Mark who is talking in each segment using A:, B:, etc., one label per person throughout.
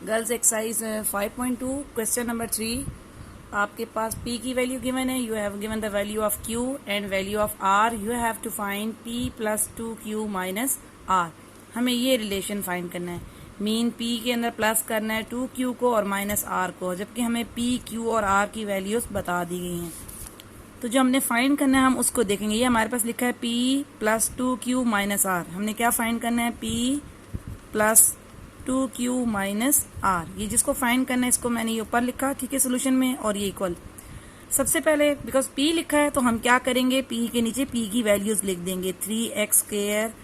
A: Girls exercise 5.2 question number 3। आपके पास p की वैल्यू गिवन है। You have given the value of q and value of r। You have to find p plus 2q minus r। हमें ये relation find करना है। Mean p के अंदर प्लस करना है 2q को और माइनस r को, जबकि हमें p, q और r की वैल्यूज बता दी गई हैं। तो जो हमने फाइंड करना है हम उसको देखेंगे। ये हमारे पास लिखा है p plus 2q minus r। हमने क्या फाइंड करना है? p plus 2q minus r। ये जिसको फाइंड करना है इसको मैंने ये ऊपर लिखा, ठीक है, सोल्यूशन में, और ये इक्वल। सबसे पहले बिकॉज p लिखा है तो हम क्या करेंगे, p के नीचे p की वैल्यूज लिख देंगे। 3x square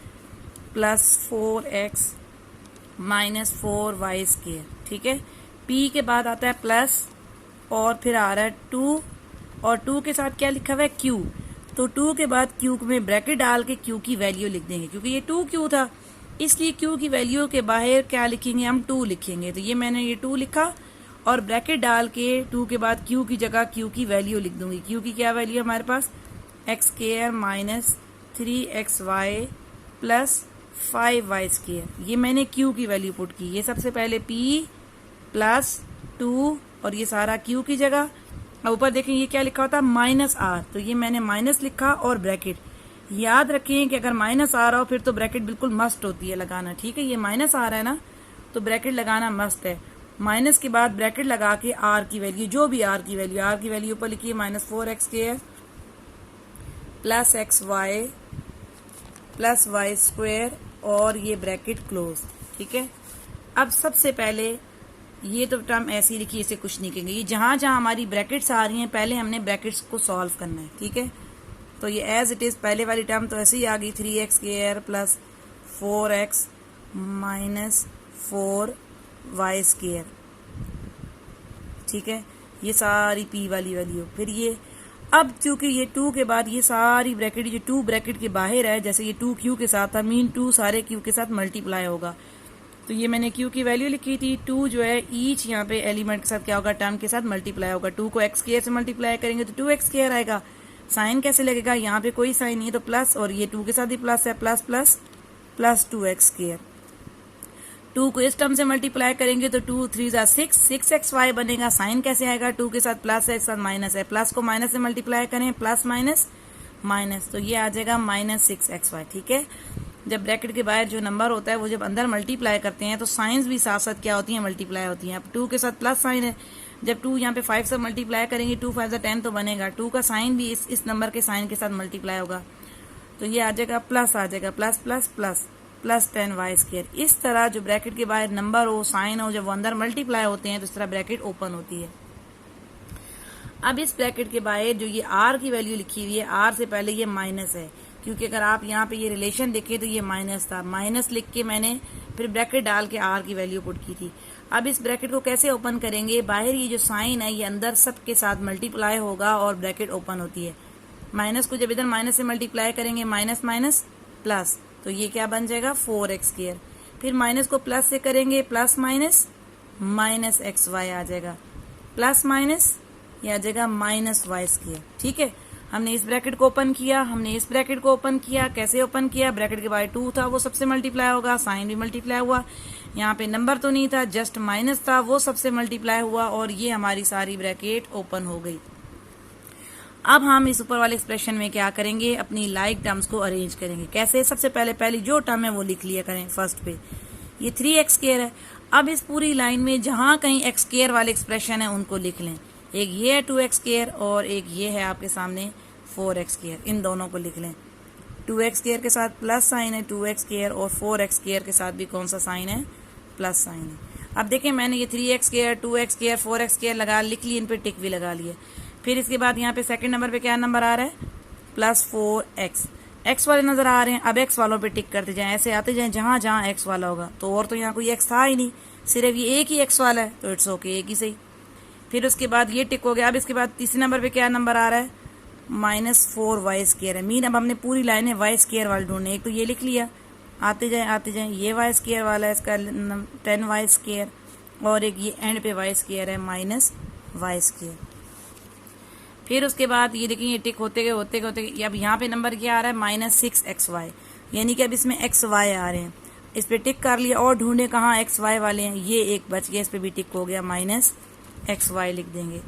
A: plus 4x minus 4y square, ठीक है। p के बाद आता है प्लस और फिर आ रहा है 2, और 2 के साथ क्या लिखा हुआ है? q। तो 2 के बाद q में ब्रैकेट डाल के q की वैल्यू लिख देंगे, क्योंकि ये 2q था इसलिए q की वैल्यू के बाहर क्या लिखेंगे? हम 2 लिखेंगे। तो ये मैंने ये 2 लिखा और ब्रैकेट डाल के 2 के बाद q की जगह q की वैल्यू लिख दूंगी। q की क्या वैल्यू हमारे पास? x square minus 3xy plus 5y square. ये मैंने q की वैल्यू पुट की। ये सबसे पहले p प्लस 2 और ये सारा q की जगह। अब ऊपर देखें ये क्या लिखा होता? Minus r। तो ये मैंने माइनस लिखा और ब्रैकेट। याद रखें कि अगर माइनस आ रहा हो फिर तो ब्रैकेट बिल्कुल मस्ट होती है लगाना, ठीक है। ये माइनस आ रहा है ना तो ब्रैकेट लगाना मस्ट है। माइनस के बाद ब्रैकेट लगा के आर की वैल्यू, जो भी आर की वैल्यू ऊपर लिखिए minus 4x square plus xy plus y square और ये ब्रैकेट क्लोज, ठीक है। अब सबसे पहले ये तो टर्म ऐसी लिखी, इसे कुछ नहीं कहेंगे। ये जहां जहां हमारी ब्रैकेट्स आ रही हैं पहले हमने ब्रैकेट्स को सॉल्व करना है, ठीक है। तो ये एज इट इज पहले वाली टर्म तो ऐसे ही आ गई, 3x square plus 4x minus 4y square, ठीक है। ये सारी p वाली वैल्यू। फिर ये अब क्योंकि ये 2 के बाद ये सारी ब्रैकेट, ये 2 ब्रैकेट के बाहर है, जैसे ये 2q के साथ था, मीन 2 सारे q के साथ मल्टीप्लाई होगा। तो ये मैंने q की वैल्यू लिखी थी। 2 जो है ईच यहाँ पे एलिमेंट के साथ क्या होगा? टर्म के साथ मल्टीप्लाई होगा। 2 को x स्क्वायर से मल्टीप्लाई करेंगे तो 2x स्क्वायर आएगा। साइन कैसे लगेगा? यहाँ पे कोई साइन नहीं है तो प्लस, और ये 2 के साथ ही प्लस है, plus plus plus 2x square. 2 को इस टर्म से मल्टीप्लाई करेंगे तो 2 3 6, 6xy बनेगा। साइन कैसे आएगा? 2 के साथ प्लस है, एक साथ माइनस है, प्लस को माइनस से मल्टीप्लाई करें, प्लस माइनस माइनस, तो ये आ जाएगा माइनस 6xy, ठीक है। जब ब्रैकेट के बाहर जो नंबर होता है वो जब अंदर मल्टीप्लाई करते हैं तो साइंस भी साथ साथ क्या होती हैं? मल्टीप्लाई होती हैं। अब 2 के साथ प्लस साइन है, जब 2 यहाँ पे 5 से मल्टीप्लाई करेंगे 2 5 10 तो बनेगा। 2 का साइन भी इस नंबर के साइन के साथ मल्टीप्लाई होगा, तो ये आ जाएगा प्लस, आ जाएगा plus plus plus plus 10y square. इस तरह जो ब्रैकेट के बाहर नंबर हो, साइन हो, जब वो अंदर मल्टीप्लाई होते हैं तो इस तरह ब्रैकेट ओपन होती है। अब इस ब्रैकेट के बाहर जो ये r की वैल्यू लिखी हुई है, r से पहले ये माइनस है, क्योंकि अगर आप यहाँ पे ये रिलेशन देखें तो ये माइनस था। माइनस लिख के मैंने फिर ब्रैकेट डाल के r की वैल्यू पुट की थी। अब इस ब्रैकेट को कैसे ओपन करेंगे? बाहर ये जो साइन है ये अंदर सब के साथ मल्टीप्लाई होगा और ब्रैकेट ओपन होती है। माइनस को जब इधर माइनस से मल्टीप्लाई करेंगे, माइनस माइनस प्लस, तो ये क्या बन जाएगा? 4x square. फिर माइनस को प्लस से करेंगे, प्लस माइनस माइनस xy आ जाएगा, प्लस माइनस ये आ जाएगा माइनस y स्क्वायर, ठीक है। हमने इस ब्रैकेट को ओपन किया, हमने इस ब्रैकेट को ओपन किया। कैसे ओपन किया? ब्रैकेट के बाहर 2 था वो सबसे मल्टीप्लाई होगा, साइन भी मल्टीप्लाई हुआ। यहाँ पे नंबर तो नहीं था, जस्ट माइनस था, वो सबसे मल्टीप्लाई हुआ और ये हमारी सारी ब्रैकेट ओपन हो गई। अब हम इस ऊपर वाले एक्सप्रेशन में क्या करेंगे? अपनी लाइक टर्म्स को अरेंज करेंगे। कैसे? सबसे पहले पहली जो टर्म है वो लिख लिया करें फर्स्ट पे। ये 3x स्क्वायर है। अब इस पूरी लाइन में जहां कहीं x स्क्वायर वाले एक्सप्रेशन है उनको लिख लें। एक ये है 2x स्क्वायर और एक ये है आपके सामने 4x स्क्वायर, इन दोनों को लिख लें। 2x स्क्वायर के साथ प्लस साइन है 2x स्क्वायर, और 4x स्क्वायर के साथ भी कौन सा साइन है? प्लस साइन है। अब देखें मैंने ये 3x square, 2x square, 4x square लगा लिख लिए, इन पे टिक भी लगा लिए। फिर इसके बाद यहाँ पे सेकंड नंबर पे क्या नंबर आ रहा है? Plus 4x। x वाले नजर आ रहे हैं, अब x वालों पे टिक करते जाएं, ऐसे आते जाएं जहां जहां x वाला होगा। तो और तो यहाँ कोई x था ही नहीं, सिर्फ ये एक ही x वाला है, तो इट्स ओके, एक ही सही। फिर उसके बाद ये टिक हो गया। अब इसके बाद तीसरे नंबर पे क्या नंबर आ रहा है? माइनस 4y स्क्वायर है। मीन अब हमने पूरी लाइन है y स्क्वायर वाले ढूंढने। एक तो ये लिख लिया, आते जाएं ये y स्क्वायर वाला है, इसका 10y स्क्वायर, और एक ये एंड पे y स्क्वायर है माइनस y स्क्वायर। फिर उसके बाद ये देखिए ये टिक होते गए अब यहाँ पे नंबर क्या आ रहा है? माइनस 6xy, यानी कि अब इसमें xy आ रहे हैं। इस पे टिक कर लिया और ढूंढे कहाँ एक्स वाई वाले हैं, ये एक बच गया, इस पे भी टिक हो गया, माइनस एक्स वाई लिख देंगे।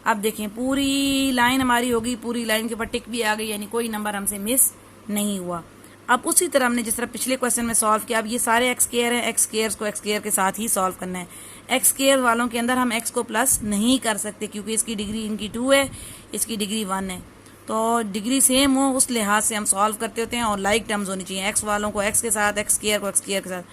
A: अब देखें पूरी लाइन हमारी होगी, पूरी लाइन के ऊपर टिक भी आ गई, यानी कोई नंबर हमसे मिस नहीं हुआ। अब उसी तरह हमने जिस तरह पिछले क्वेश्चन में सॉल्व किया, अब ये सारे एक्स स्क्वायर हैं, एक्स स्क्वायर को एक्स स्क्वायर के साथ ही सॉल्व करना है। एक्स स्क्वायर वालों के अंदर हम एक्स को प्लस नहीं कर सकते क्योंकि इसकी डिग्री इनकी 2 है, इसकी डिग्री 1 है, तो डिग्री सेम हो उस लिहाज से हम सॉल्व करते होते हैं और लाइक टर्म्स होनी चाहिए। एक्स वालों को एक्स के साथ, एक्स स्क्वायर को एक्स स्क्वायर के साथ।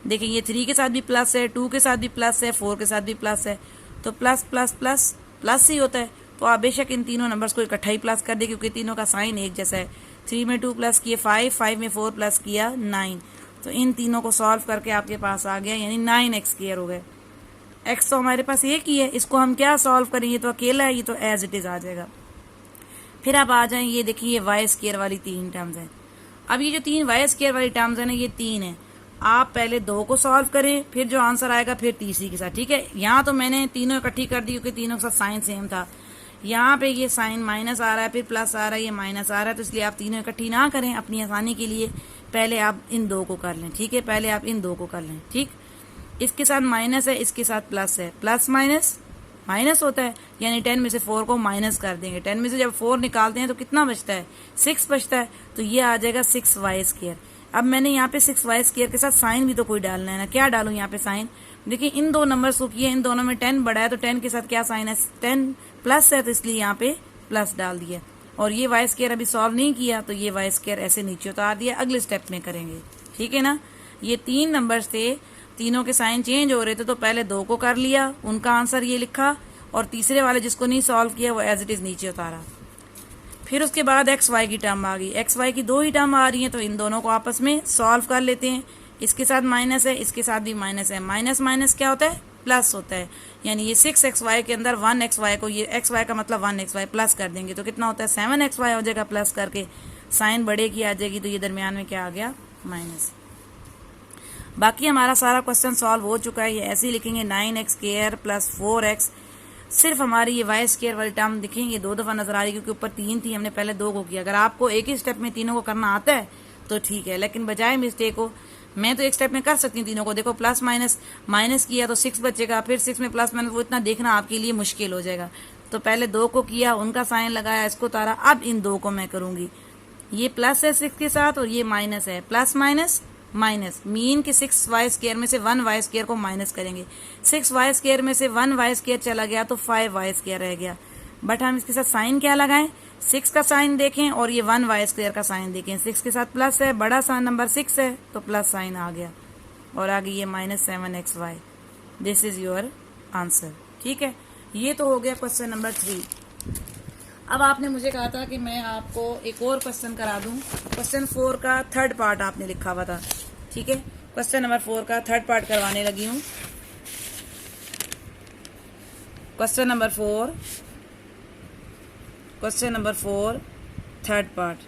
A: देखिए ये 3 के साथ भी प्लस है, 2 के साथ भी प्लस है, 4 के साथ भी प्लस है, तो प्लस प्लस प्लस प्लस ही होता है। तो आप बेशक इन तीनों नंबर्स को इकट्ठा ही प्लस कर दे क्योंकि तीनों का साइन एक जैसा है। 3 में 2 प्लस किए 5, 5 में 4 प्लस किया 9, तो इन तीनों को सॉल्व करके आपके पास आ गया, यानी 9 एक्स स्क्वायर हो गए। एक्स तो हमारे पास एक ही है, इसको हम क्या सॉल्व करें, ये तो अकेला है, ये तो एज इट इज आ जाएगा। फिर आप आ जाएं, ये देखिए ये वाई स्क्वायर वाली 3 टर्म्स हैं। अब ये जो 3 वाई स्क्वायर वाली टर्म्स है ना, ये 3 है। आप पहले 2 को सॉल्व करें, फिर जो आंसर आएगा फिर तीसरी के साथ, ठीक है। यहाँ तो मैंने तीनों इकट्ठी कर दी क्योंकि तीनों के साथ साइन सेम था। यहाँ पे ये साइन माइनस आ रहा है, फिर प्लस आ रहा है, ये माइनस आ रहा है, तो इसलिए आप तीनों इकट्ठी ना करें अपनी आसानी के लिए। पहले आप इन 2 को कर लें, ठीक है, पहले आप इन 2 को कर लें, ठीक। इसके साथ माइनस है, इसके साथ प्लस है, प्लस माइनस माइनस होता है, यानी 10 में से 4 को माइनस कर देंगे। 10 में से जब 4 निकालते हैं तो कितना बचता है, 6 बचता है, तो ये आ जाएगा 6 वाई स्क्वायर। अब मैंने यहाँ पे 6 वाई स्क्वायर के साथ साइन भी तो कोई डालना है ना, क्या डालूं यहाँ पे साइन। देखिए इन 2 नंबर्स को किया, इन दोनों में 10 बड़ा है, तो 10 के साथ क्या साइन है, 10 प्लस है, तो इसलिए यहाँ पे प्लस डाल दिया। और ये वाई स्क्वायर अभी सॉल्व नहीं किया, तो ये वाई स्क्वायर ऐसे नीचे उतार दिया, अगले स्टेप में करेंगे, ठीक है ना। ये 3 नंबर्स थे, तीनों के साइन चेंज हो रहे थे, तो पहले 2 को कर लिया, उनका आंसर ये लिखा, और तीसरे वाले जिसको नहीं सॉल्व किया वो एज इट इज नीचे उतारा। फिर उसके बाद एक्स वाई की टर्म आ गई, एक्स वाई की 2 ही टर्म आ रही हैं, तो इन दोनों को आपस में सॉल्व कर लेते हैं। इसके साथ माइनस है, इसके साथ भी माइनस है, माइनस माइनस क्या होता है, प्लस होता है, यानी ये 6 एक्स वाई के अंदर 1 एक्स वाई को, ये एक्स वाई का मतलब 1 एक्स वाई प्लस कर देंगे तो कितना होता है, 7 एक्स वाई हो जाएगा, प्लस करके साइन बड़े की आ जाएगी, तो ये दरमियान में क्या आ गया, माइनस। बाकी हमारा सारा क्वेश्चन सॉल्व हो चुका है। ये ऐसे ही लिखेंगे 9 एक्स स्क्वायर प्लस 4 एक्स। सिर्फ हमारी ये वाई स्क्वायर वाली टर्म दिखेंगे, ये 2 दफा नजर आ रही है क्योंकि ऊपर 3 थी, हमने पहले 2 को किया। अगर आपको एक ही स्टेप में तीनों को करना आता है तो ठीक है, लेकिन बजाय मिस्टेक हो, मैं तो एक स्टेप में कर सकती हूँ तीनों को। देखो प्लस माइनस, माइनस किया तो 6 बचेगा, फिर 6 में प्लस माइनस, वो इतना देखना आपके लिए मुश्किल हो जाएगा। तो पहले 2 को किया, उनका साइन लगाया, इसको तारा। अब इन 2 को मैं करूंगी, ये प्लस है 6 के साथ और ये माइनस है, प्लस माइनस माइनस, मीन के 6 वाई स्क्वायर में से 1 वाई स्क्वायर को माइनस करेंगे। 6 वाई स्क्वायर में से 1 वाई स्क्वायर चला गया तो 5 वाई स्क्वायर रह गया। बट हम इसके साथ साइन क्या लगाएं, 6 का साइन देखें और ये 1 वाई स्क्वायर का साइन देखें। 6 के साथ प्लस है, बड़ा सा नंबर 6 है, तो प्लस साइन आ गया और आगे ये minus 7 X Y. This is your answer, ठीक है। ये तो हो गया क्वेश्चन नंबर 3। अब आपने मुझे कहा था कि मैं आपको एक और क्वेश्चन करा दूं। क्वेश्चन 4 का थर्ड पार्ट आपने लिखा हुआ था, ठीक है। क्वेश्चन नंबर 4 का थर्ड पार्ट करवाने लगी हूं। Question number 4 third part,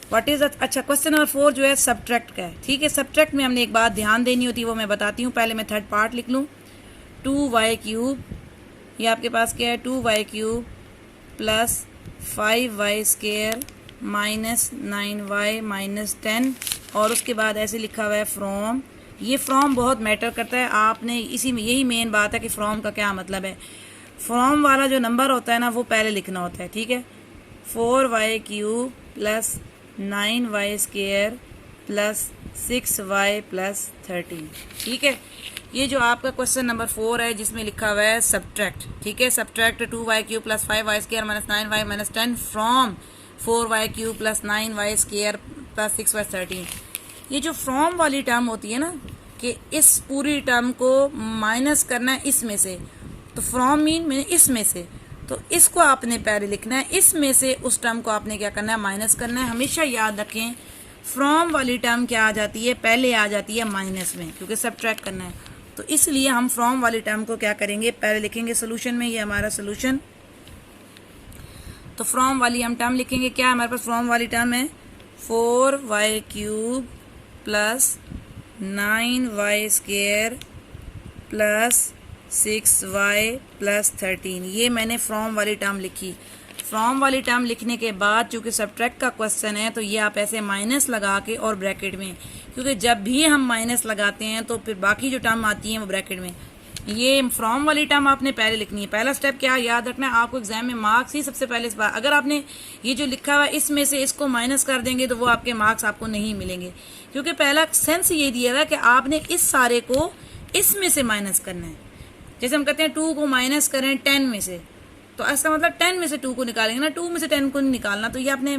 A: what is अच्छा। क्वेश्चन नंबर 4 जो है सब्ट्रैक्ट का है, ठीक है। सब्ट्रैक्ट में हमने एक बात ध्यान देनी होती है, वो मैं बताती हूँ। पहले मैं थर्ड पार्ट लिख लूँ। 2y³ ये आपके पास क्या है, 2y³ plus 5y square minus 9y minus 10, और उसके बाद ऐसे लिखा हुआ है फ्रॉम। ये फ्रॉम बहुत मैटर करता है, आपने इसी में यही मेन बात है कि फ्रॉम का क्या मतलब है। फ्रॉम वाला जो नंबर होता है ना वो पहले लिखना होता है, ठीक है। 4y³ plus 9y square plus 6y plus 13, ठीक है। ये जो आपका क्वेश्चन नंबर 4 है जिसमें लिखा हुआ है सब्ट्रैक्ट, ठीक है। Subtract 2y³ plus 5y square minus 9y minus 10 from 4y³ plus 9y square plus 6y 13। ये जो फ्रॉम वाली टर्म होती है ना, कि इस पूरी टर्म को माइनस करना है इसमें से, तो फ्रॉम मीन में इसमें से, तो इसको आपने पहले लिखना है, इसमें से उस टर्म को आपने क्या करना है, माइनस करना है। हमेशा याद रखें फ्रॉम वाली टर्म क्या आ जाती है, पहले आ जाती है माइनस में, क्योंकि सब्ट्रैक्ट करना है। तो इसलिए हम फ्रॉम वाली टर्म को क्या करेंगे, पहले लिखेंगे सोल्यूशन में। ये हमारा सोल्यूशन, तो फ्रॉम वाली हम टर्म लिखेंगे। क्या हमारे पास फ्रॉम वाली टर्म है, 4y³ plus 9y square plus 6y plus 13। ये मैंने फ्रॉम वाली टर्म लिखी। फ्रॉम वाली टर्म लिखने के बाद चूंकि सब्ट्रैक्ट का क्वेश्चन है तो ये आप ऐसे माइनस लगा के और ब्रैकेट में, क्योंकि जब भी हम माइनस लगाते हैं तो फिर बाकी जो टर्म आती है वो ब्रैकेट में। ये फ्रॉम वाली टर्म आपने पहले लिखनी है। पहला स्टेप क्या याद रखना है आपको, एग्जाम में मार्क्स ही सबसे पहले इस बार, अगर आपने ये जो लिखा हुआ इसमें से इसको माइनस कर देंगे तो वो आपके मार्क्स आपको नहीं मिलेंगे, क्योंकि पहला सेंस ये दिया हुआ है कि आपने इस सारे को इसमें से माइनस करना है। जैसे हम कहते हैं 2 को माइनस करें 10 में से, तो इसका मतलब 10 में से 2 को निकालेंगे ना, 2 में से 10 को नहीं निकालना। तो ये आपने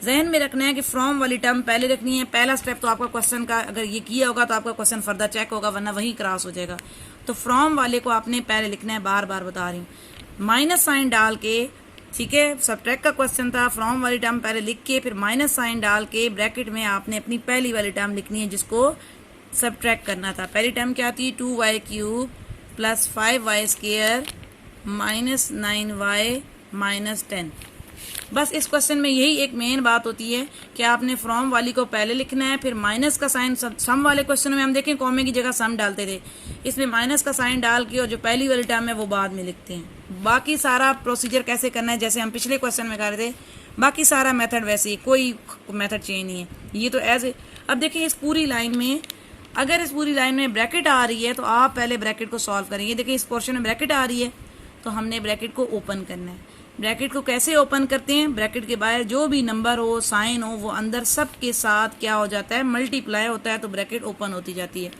A: जहन में रखना है कि फ्रॉम वाली टर्म पहले रखनी है। पहला स्टेप तो आपका क्वेश्चन का अगर ये किया होगा तो आपका क्वेश्चन फर्दर चेक होगा, वरना वहीं क्रॉस हो जाएगा। तो फ्रॉम वाले को आपने पहले लिखना है, बार बार बता रही हूँ, माइनस साइन डाल के, ठीक है। सब्ट्रैक्ट का क्वेश्चन था, फ्रॉम वाली टर्म पहले लिख के फिर माइनस साइन डाल के ब्रैकेट में आपने अपनी पहली वाली टर्म लिखनी है जिसको सब्ट्रैक्ट करना था। पहली टर्म क्या थी, 2y³ plus 5y² minus 9y minus 10। बस इस क्वेश्चन में यही एक मेन बात होती है कि आपने फ्रॉम वाली को पहले लिखना है, फिर माइनस का साइन, सम वाले क्वेश्चन में हम देखें कॉमे की जगह सम डालते थे, इसमें माइनस का साइन डाल के और जो पहली वाली टर्म है वो बाद में लिखते हैं। बाकी सारा प्रोसीजर कैसे करना है जैसे हम पिछले क्वेश्चन में कर रहे थे, बाकी सारा मेथड वैसे ही, कोई मेथड चेंज नहीं है। ये तो एज अब देखिए इस पूरी लाइन में, अगर इस पूरी लाइन में ब्रैकेट आ रही है तो आप पहले ब्रैकेट को सॉल्व करेंगे। देखिए इस पोर्शन में ब्रैकेट आ रही है तो हमने ब्रैकेट को ओपन करना है। ब्रैकेट को कैसे ओपन करते हैं, ब्रैकेट के बाहर जो भी नंबर हो, साइन हो, वो अंदर सब के साथ क्या हो जाता है, मल्टीप्लाई होता है, तो ब्रैकेट ओपन होती जाती है।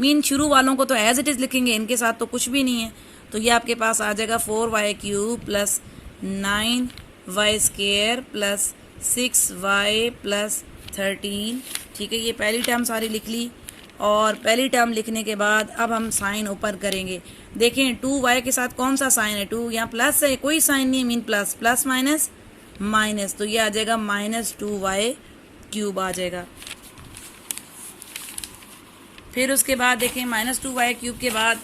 A: मीन शुरू वालों को तो एज इट इज लिखेंगे, इनके साथ तो कुछ भी नहीं है। तो ये आपके पास आ जाएगा 4y³ plus 9y² plus 6y plus 13। ठीक है, ये पहली टर्म सारी लिख ली, और पहली टर्म लिखने के बाद अब हम साइन ऊपर करेंगे। देखें 2y के साथ कौन सा साइन है, 2 यहाँ प्लस है, कोई साइन नहीं है, mean plus, plus minus minus, तो ये आ जाएगा माइनस 2y³ आ जाएगा। फिर उसके बाद देखें माइनस 2y³ के बाद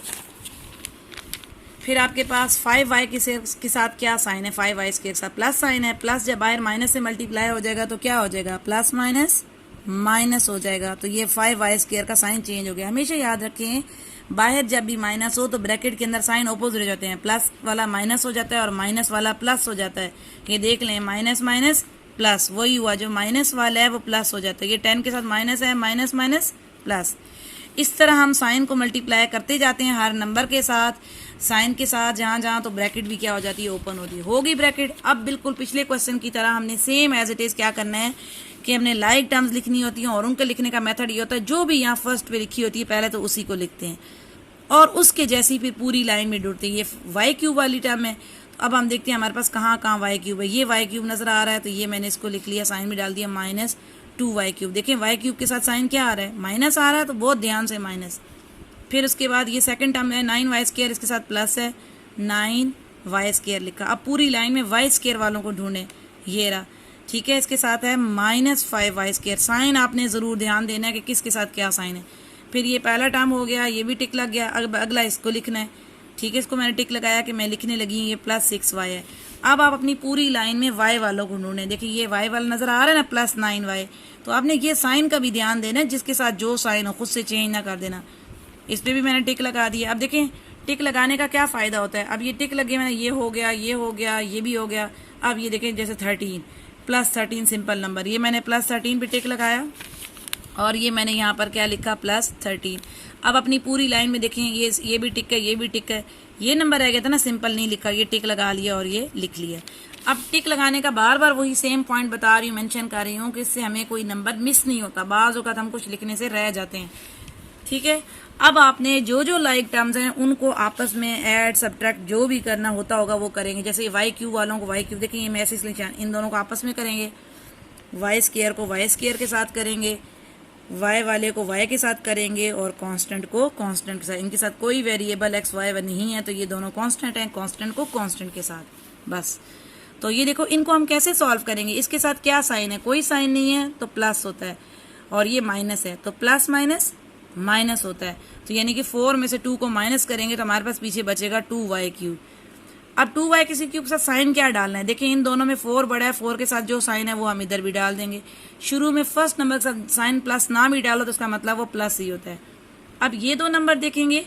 A: फिर आपके पास 5y के साथ क्या साइन है, 5y² के साथ प्लस साइन है। प्लस जब बाहर माइनस से मल्टीप्लाई हो जाएगा तो क्या हो जाएगा, प्लस माइनस माइनस हो जाएगा। तो ये 5y² का साइन चेंज हो गया। हमेशा याद रखें बाहर जब भी माइनस हो तो ब्रैकेट के अंदर साइन ऑपोजिट हो जाते हैं, प्लस वाला माइनस हो जाता है और माइनस वाला प्लस हो जाता है। ये देख लें, माइनस माइनस प्लस, वही हुआ, जो माइनस वाला है वो प्लस हो जाता है। ये 10 के साथ माइनस है, माइनस माइनस प्लस। इस तरह हम साइन को मल्टीप्लाई करते जाते हैं हर नंबर के साथ, साइन के साथ, जहाँ जहाँ, तो ब्रैकेट भी क्या हो जाती है, ओपन होती है। होगी ब्रैकेट। अब बिल्कुल पिछले क्वेश्चन की तरह हमने सेम एज इट इज क्या करना है कि हमने लाइक टर्म्स लिखनी होती हैं, और उनके लिखने का मेथड ये होता है जो भी यहाँ फर्स्ट पे लिखी होती है पहले तो उसी को लिखते हैं, और उसके जैसी फिर पूरी लाइन में जुड़ती है। ये y³ वाली टर्म है, तो अब हम देखते हैं हमारे पास कहाँ कहाँ y³ है। ये y³ नजर आ रहा है, तो ये मैंने इसको लिख लिया, साइन में डाल दिया माइनस 2y³। देखें y³ के साथ साइन क्या आ रहा है, माइनस आ रहा है, तो बहुत ध्यान से माइनस। फिर उसके बाद ये सेकंड टर्म है 9y², इसके साथ प्लस है, 9y² लिखा। अब पूरी लाइन में y² वालों को ढूंढें, ये रहा, ठीक है। इसके साथ है माइनस 5y²। साइन आपने ज़रूर ध्यान देना है कि किसके साथ क्या साइन है। फिर ये पहला टर्म हो गया, ये भी टिक लग गया। अब अगला इसको लिखना है, ठीक है, इसको मैंने टिक लगाया कि मैं लिखने लगी, ये प्लस 6y है। अब आप अपनी पूरी लाइन में y वालों को ढूंढें। देखिए ये y वाला नज़र आ रहा है ना, प्लस 9y, तो आपने ये साइन का भी ध्यान देना है, जिसके साथ जो साइन हो खुद से चेंज ना कर देना। इस पर भी मैंने टिक लगा दिया। अब देखें टिक लगाने का क्या फ़ायदा होता है, अब ये टिक लगे मैंने, ये हो गया, ये हो गया, ये भी हो गया। अब ये देखें जैसे 13 प्लस 13 सिंपल नंबर, ये मैंने प्लस 13 पे टिक लगाया, और ये मैंने यहाँ पर क्या लिखा, प्लस 13। अब अपनी पूरी लाइन में देखें, ये भी टिक है, ये भी टिक है, ये नंबर रह गया था ना सिंपल नहीं लिखा, ये टिक लगा लिया और ये लिख लिया। अब टिक लगाने का बार बार वही सेम पॉइंट बता रही हूँ, मेंशन कर रही हूँ कि इससे हमें कोई नंबर मिस नहीं होता। बाज़ औक़ात हम कुछ लिखने से रह जाते हैं, ठीक है। अब आपने जो जो लाइक टर्म्स हैं उनको आपस में ऐड सब्ट्रैक्ट जो भी करना होता होगा वो करेंगे। जैसे y³ वालों को y³ देखें, ये मैसेज लिखा, इन दोनों को आपस में करेंगे। y² को y² के साथ करेंगे, y वाले को y के साथ करेंगे, और कांस्टेंट को कांस्टेंट के साथ। इनके साथ कोई वेरिएबल x y नहीं है, तो ये दोनों कांस्टेंट हैं, कांस्टेंट को कांस्टेंट के साथ, बस। तो ये देखो इनको हम कैसे सॉल्व करेंगे, इसके साथ क्या साइन है, कोई साइन नहीं है तो प्लस होता है, और ये माइनस है तो प्लस माइनस माइनस होता है। तो यानी कि 4 में से 2 को माइनस करेंगे तो हमारे पास पीछे बचेगा 2y³। अब 2y किसी क्यूब के साथ साइन क्या डालना है, देखिए इन दोनों में 4 बड़ा है, 4 के साथ जो साइन है वो हम इधर भी डाल देंगे। शुरू में फर्स्ट नंबर के साथ साइन प्लस ना भी डालो तो उसका मतलब वो प्लस ही होता है। अब ये दो नंबर देखेंगे,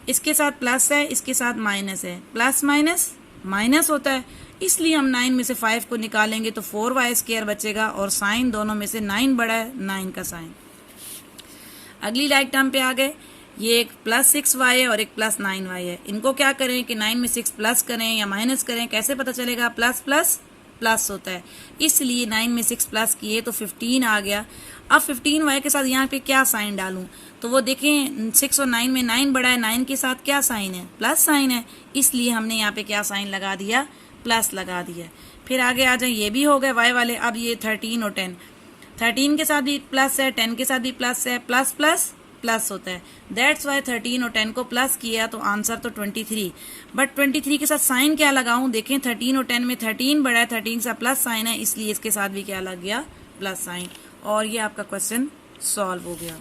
A: इसके साथ प्लस है, इसके साथ माइनस है, प्लस माइनस माइनस होता है। इसलिए हम 9 में से 5 को निकालेंगे तो 4y² बचेगा और साइन दोनों में से 9 बड़ा है, 9 का साइन। अगली लाइक टर्म पे आ गए, ये एक +6y है और एक +9y है। इनको क्या करें कि 9 में 6 प्लस करें या माइनस करें, कैसे पता चलेगा? प्लस प्लस प्लस होता है, इसलिए 9 में 6 प्लस किए तो 15 आ गया। अब 15y के साथ यहाँ पे क्या साइन डालूं? तो वो देखें 6 और 9 में 9 बड़ा है, 9 के साथ क्या साइन है? प्लस साइन है, इसलिए हमने यहाँ पे क्या साइन लगा दिया? प्लस लगा दिया। फिर आगे आ जाए, ये भी हो गए y वाले। अब ये 13 और 10, 13 के साथ भी प्लस है, 10 के साथ भी प्लस है, प्लस प्लस प्लस होता है। दैट्स वाई 13 और 10 को प्लस किया तो आंसर तो 23। बट 23 के साथ साइन क्या लगाऊं? देखें 13 और 10 में 13 बड़ा है, 13 का प्लस साइन है, इसलिए इसके साथ भी क्या लग गया? Plus sign. और ये आपका क्वेश्चन सॉल्व हो गया।